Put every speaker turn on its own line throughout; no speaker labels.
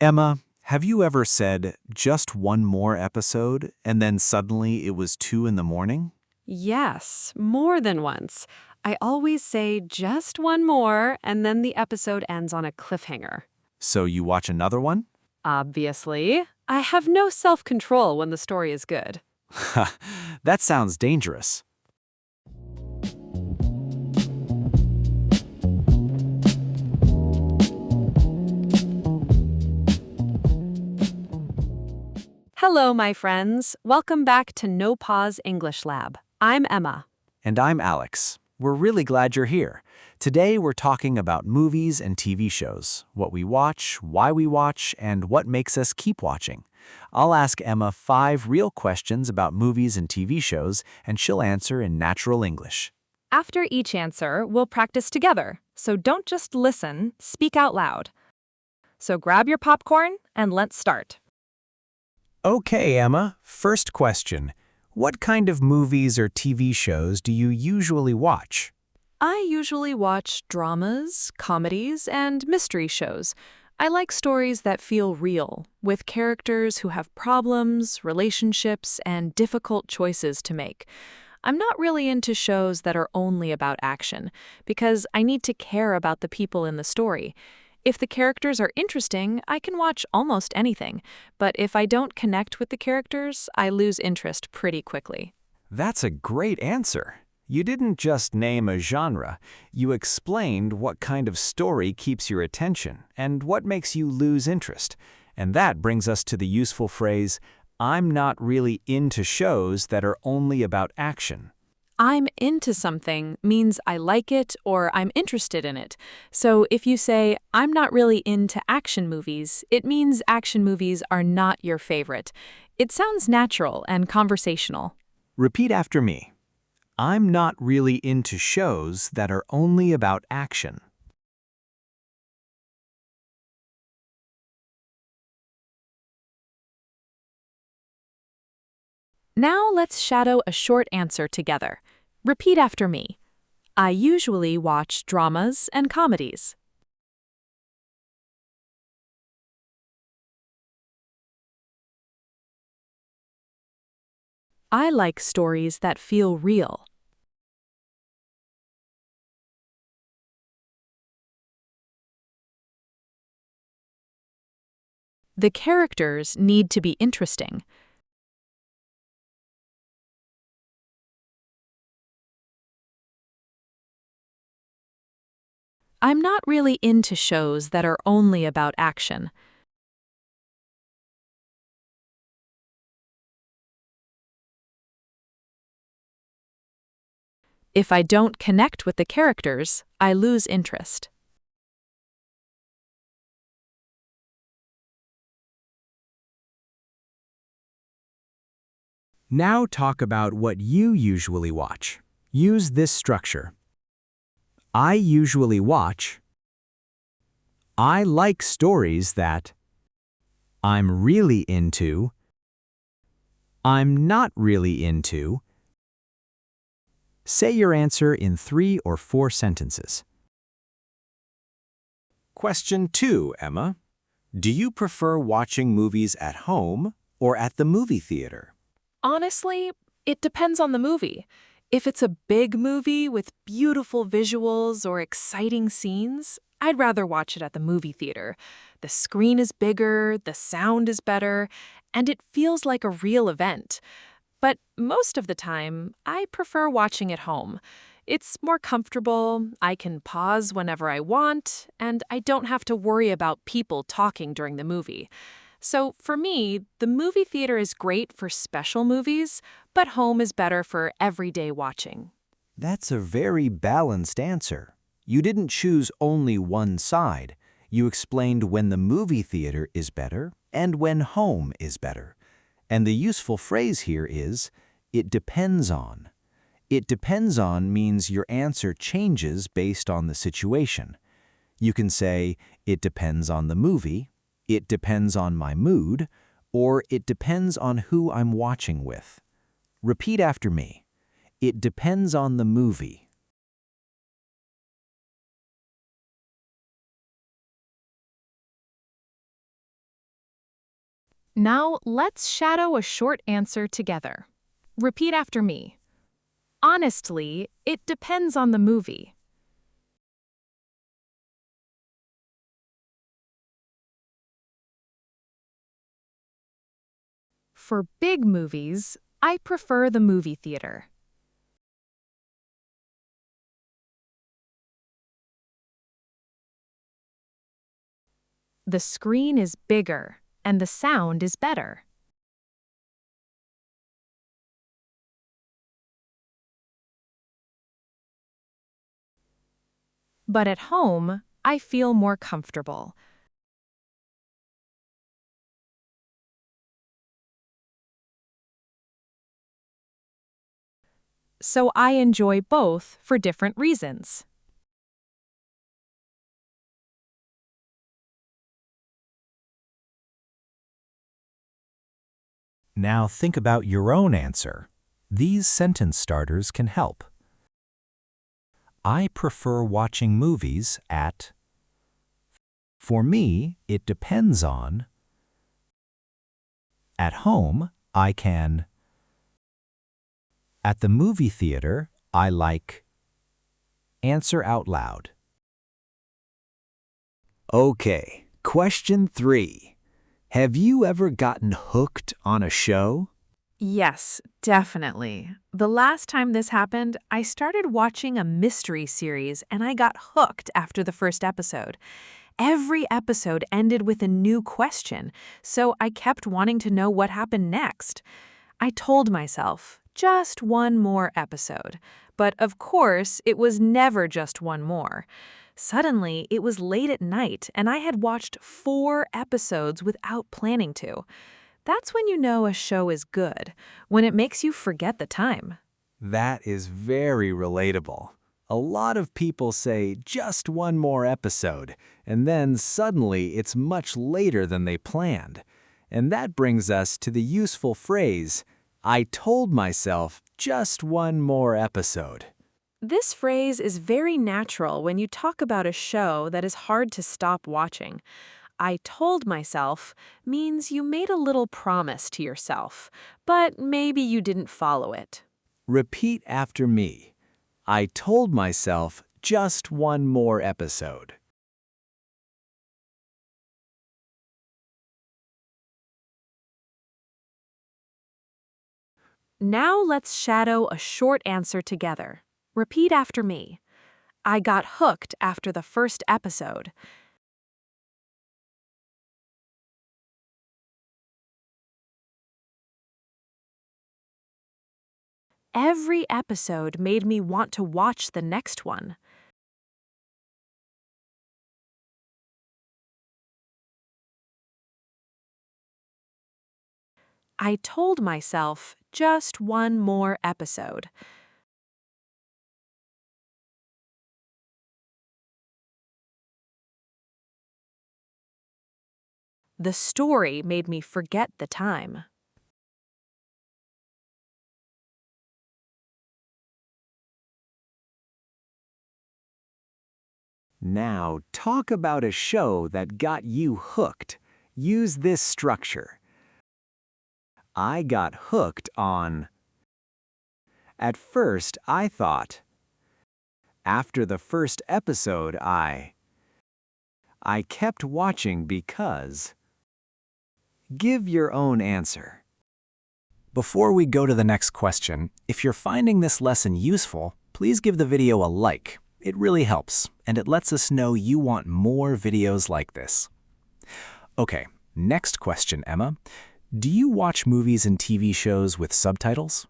Emma, have you ever said just one more episode and then suddenly it was 2 in the morning?
Yes, more than once. I always say just one more, and then the episode ends on a cliffhanger.
So you watch another one?
Obviously, I have no self-control when the story is good.
That sounds dangerous.
Hello, my friends. Welcome back to NoPause English Lab. I'm Emma.
And I'm Alex. We're really glad you're here. Today we're talking about movies and TV shows, what we watch, why we watch, and what makes us keep watching. I'll ask Emma 5 real questions about movies and TV shows, and she'll answer in natural English.
After each answer, we'll practice together, so don't just listen, speak out loud. So grab your popcorn and let's start.
Okay, Emma, first question. What kind of movies or TV shows do you usually watch?
I usually watch dramas, comedies, and mystery shows. I like stories that feel real, with characters who have problems, relationships, and difficult choices to make. I'm not really into shows that are only about action, because I need to care about the people in the story. If the characters are interesting, I can watch almost anything, but if I don't connect with the characters, I lose interest pretty quickly.
That's a great answer. You didn't just name a genre. You explained what kind of story keeps your attention and what makes you lose interest. And that brings us to the useful phrase, I'm not really into shows that are only about action.
I'm into something means I like it or I'm interested in it. So if you say, I'm not really into action movies, it means action movies are not your favorite. It sounds natural and conversational.
Repeat after me. I'm not really into shows that are only about action.
Now let's shadow a short answer together. Repeat after me. I usually watch dramas and comedies. I like stories that feel real. The characters need to be interesting. I'm not really into shows that are only about action. If I don't connect with the characters, I lose interest.
Now talk about what you usually watch. Use this structure. I usually watch. I like stories that. I'm really into. I'm not really into. Say your answer in 3 or 4 sentences.
Question 2, Emma. Do you prefer watching movies at home or at the movie theater?
Honestly, it depends on the movie. If it's a big movie with beautiful visuals or exciting scenes, I'd rather watch it at the movie theater. The screen is bigger, the sound is better, and it feels like a real event. But most of the time, I prefer watching at home. It's more comfortable, I can pause whenever I want, and I don't have to worry about people talking during the movie. So for me, the movie theater is great for special movies, but home is better for everyday watching.
That's a very balanced answer. You didn't choose only one side. You explained when the movie theater is better and when home is better. And the useful phrase here is, it depends on. It depends on means your answer changes based on the situation. You can say, it depends on the movie, it depends on my mood, or it depends on who I'm watching with. Repeat after me. It depends on the movie.
Now, let's shadow a short answer together. Repeat after me. Honestly, it depends on the movie. For big movies, I prefer the movie theater. The screen is bigger, and the sound is better. But at home, I feel more comfortable. So I enjoy both for different reasons.
Now think about your own answer. These sentence starters can help. I prefer watching movies at. For me, it depends on. At home, I can. At the movie theater, I like. Answer out loud. Okay, question 3. Have you ever gotten hooked on a show?
Yes, definitely. The last time this happened, I started watching a mystery series and I got hooked after the first episode. Every episode ended with a new question, so I kept wanting to know what happened next. I told myself, just one more episode. But of course, it was never just one more. Suddenly, it was late at night and I had watched 4 episodes without planning to. That's when you know a show is good, when it makes you forget the time.
That is very relatable. A lot of people say just one more episode, and then suddenly it's much later than they planned. And that brings us to the useful phrase, I told myself just one more episode.
This phrase is very natural when you talk about a show that is hard to stop watching. I told myself means you made a little promise to yourself, but maybe you didn't follow it.
Repeat after me. I told myself just one more episode.
Now let's shadow a short answer together. Repeat after me. I got hooked after the first episode. Every episode made me want to watch the next one. I told myself just one more episode. The story made me forget the time.
Now talk about a show that got you hooked. Use this structure. I got hooked on. At first, I thought. After the first episode, I kept watching because. Give your own answer. Before we go to the next question, if you're finding this lesson useful, please give the video a like. It really helps, and it lets us know you want more videos like this. Okay, next question, Emma. Do you watch movies and TV shows with subtitles?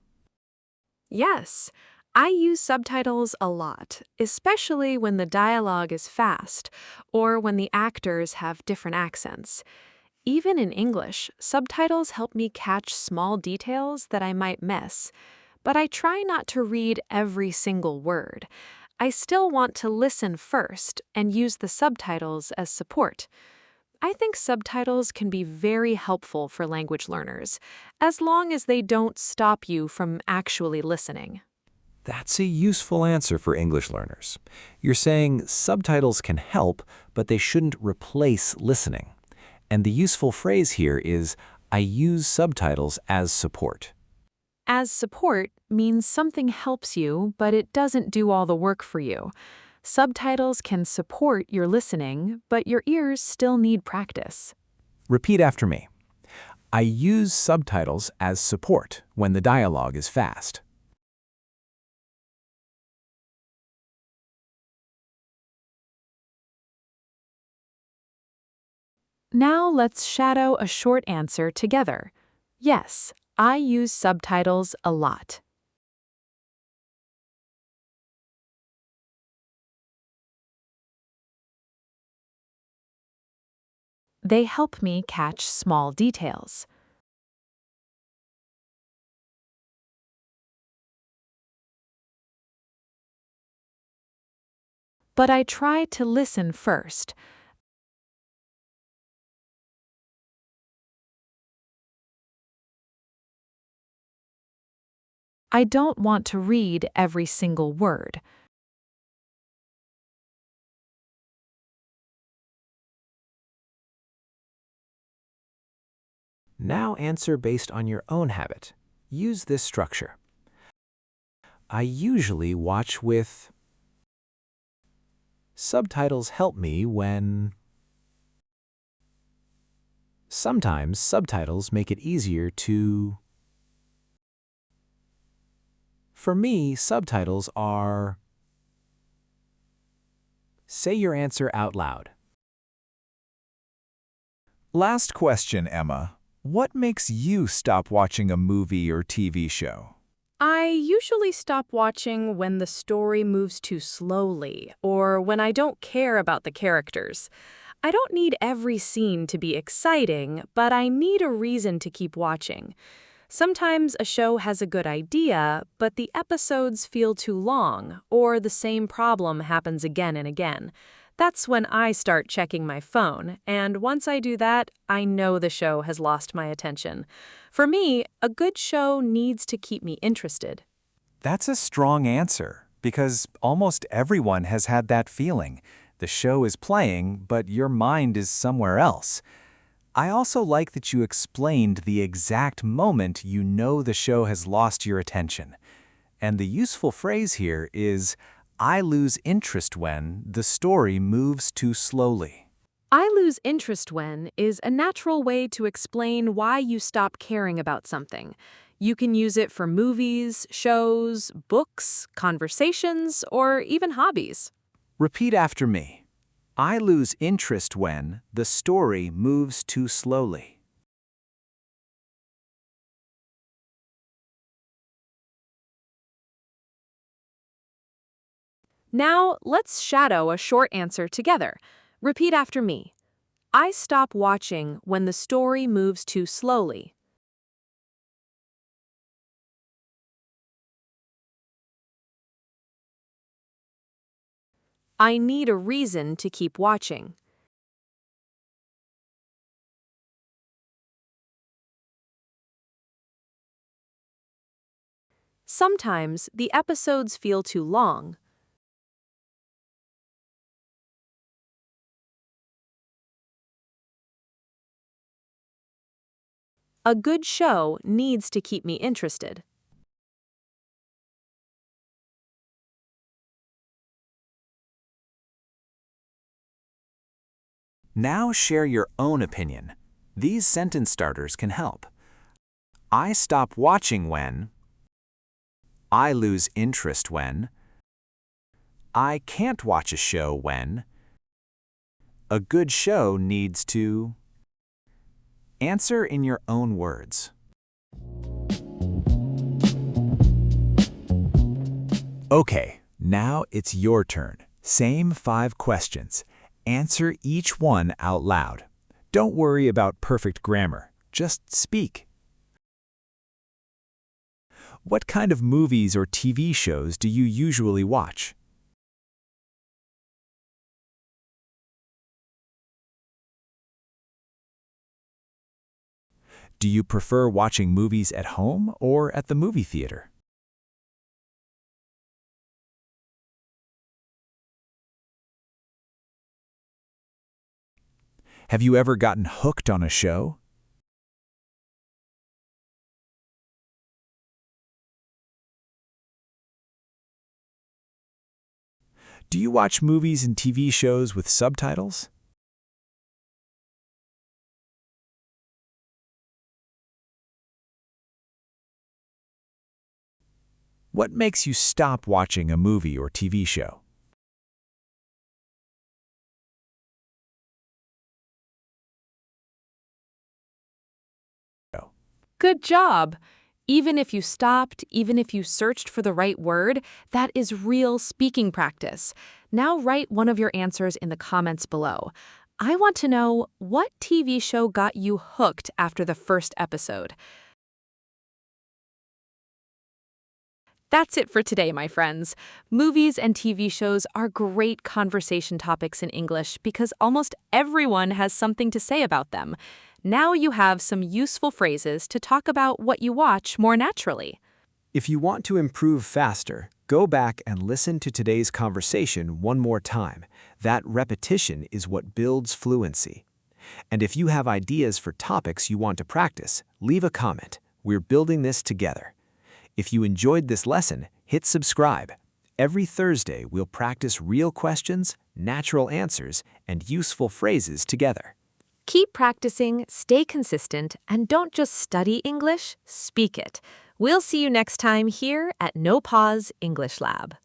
Yes, I use subtitles a lot, especially when the dialogue is fast or when the actors have different accents. Even in English, subtitles help me catch small details that I might miss, but I try not to read every single word. I still want to listen first and use the subtitles as support. I think subtitles can be very helpful for language learners, as long as they don't stop you from actually listening.
That's a useful answer for English learners. You're saying subtitles can help, but they shouldn't replace listening. And the useful phrase here is, I use subtitles as support.
As support means something helps you, but it doesn't do all the work for you. Subtitles can support your listening, but your ears still need practice.
Repeat after me. I use subtitles as support when the dialogue is fast.
Now let's shadow a short answer together. Yes, I use subtitles a lot. They help me catch small details. But I try to listen first. I don't want to read every single word.
Now answer based on your own habit. Use this structure. I usually watch with. Subtitles help me when. Sometimes subtitles make it easier to. For me, subtitles are. Say your answer out loud. Last question, Emma. What makes you stop watching a movie or TV show?
I usually stop watching when the story moves too slowly or when I don't care about the characters. I don't need every scene to be exciting, but I need a reason to keep watching. Sometimes a show has a good idea, but the episodes feel too long, or the same problem happens again and again. That's when I start checking my phone, and once I do that, I know the show has lost my attention. For me, a good show needs to keep me interested.
That's a strong answer, because almost everyone has had that feeling. The show is playing, but your mind is somewhere else. I also like that you explained the exact moment you know the show has lost your attention. And the useful phrase here is, I lose interest when the story moves too slowly.
I lose interest when is a natural way to explain why you stop caring about something. You can use it for movies, shows, books, conversations, or even hobbies.
Repeat after me. I lose interest when the story moves too slowly.
Now, let's shadow a short answer together. Repeat after me. I stop watching when the story moves too slowly. I need a reason to keep watching. Sometimes the episodes feel too long. A good show needs to keep me interested.
Now share your own opinion. These sentence starters can help. I stop watching when. I lose interest when. I can't watch a show when. A good show needs to. Answer in your own words. Okay, now it's your turn. Same 5 questions. Answer each one out loud. Don't worry about perfect grammar. Just speak. What kind of movies or TV shows do you usually watch? Do you prefer watching movies at home or at the movie theater? Have you ever gotten hooked on a show?
Do you watch movies and TV shows with subtitles? What makes you stop watching a movie or TV show?
Good job! Even if you stopped, even if you searched for the right word, that is real speaking practice. Now write one of your answers in the comments below. I want to know, what TV show got you hooked after the first episode? That's it for today, my friends. Movies and TV shows are great conversation topics in English because almost everyone has something to say about them. Now you have some useful phrases to talk about what you watch more naturally.
If you want to improve faster, go back and listen to today's conversation one more time. That repetition is what builds fluency. And if you have ideas for topics you want to practice, leave a comment. We're building this together. If you enjoyed this lesson, hit subscribe. Every Thursday, we'll practice real questions, natural answers, and useful phrases together.
Keep practicing, stay consistent, and don't just study English, speak it. We'll see you next time here at NoPause English Lab.